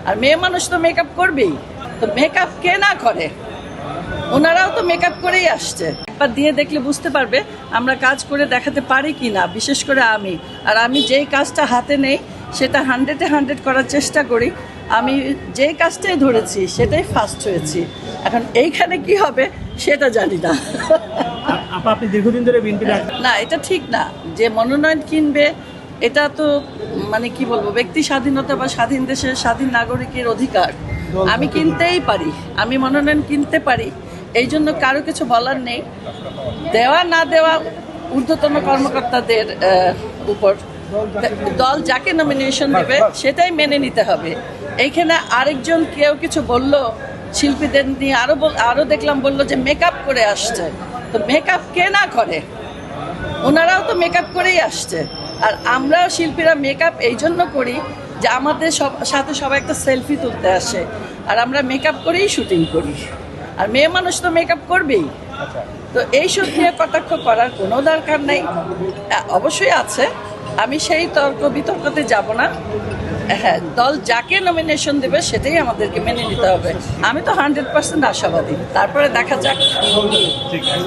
আর মেয়ে মানুষ তো মেকআপ করবেই, তো মেকআপ কে না করে, ওনারাও তো মেকআপ করেই আসছে। একবার দিয়ে দেখলে বুঝতে পারবে আমরা কাজ করে দেখাতে পারি কি না, বিশেষ করে আমি যেই কাজটা হাতে নেই সেটা 100-এ 100 করার চেষ্টা করি। আমি যেই কাজটাই ধরেছি সেটাই ফার্স্ট হয়েছি। এখন এইখানে কি হবে সেটা জানি না। আপনি দীর্ঘদিন ধরে বিএনপি না, এটা ঠিক না যে মনোনয়ন কিনবে, এটা তো মানে কি বলবো, ব্যক্তি স্বাধীনতা বা স্বাধীন দেশের স্বাধীন নাগরিকের অধিকার। আমি কিনতেই পারি, আমি মনোনয়ন কিনতে পারি, এই জন্য কারো কিছু বলার নেই। দেওয়া না দেওয়া ঊর্ধ্বতন কর্মকর্তাদের উপর, দল যাকে নমিনেশন দেবে সেটাই মেনে নিতে হবে। এইখানে আরেকজন কেউ কিছু বলল, শিল্পীদের নিয়ে আরো দেখলাম বললো যে মেকআপ করে আসছে, তো মেকআপ কে না করে, ওনারাও তো মেকআপ করেই আসছে। আর আমরাও শিল্পীরা মেকআপ এই জন্য করি যে আমাদের সাথে সবাই একটা সেলফি তুলতে আসে, আর আমরা মেকআপ করেই শুটিং করি। আর মেয়ে মানুষ তো মেকআপ করবেই, তো এইসব নিয়ে কটাক্ষ করার কোনো দরকার নেই। অবশ্যই আছে, আমি সেই তর্ক বিতর্কতে যাব না। হ্যাঁ, দল যাকে নমিনেশন দেবে সেটাই আমাদেরকে মেনে নিতে হবে। আমি তো 100% আশাবাদী, তারপরে দেখা যাক।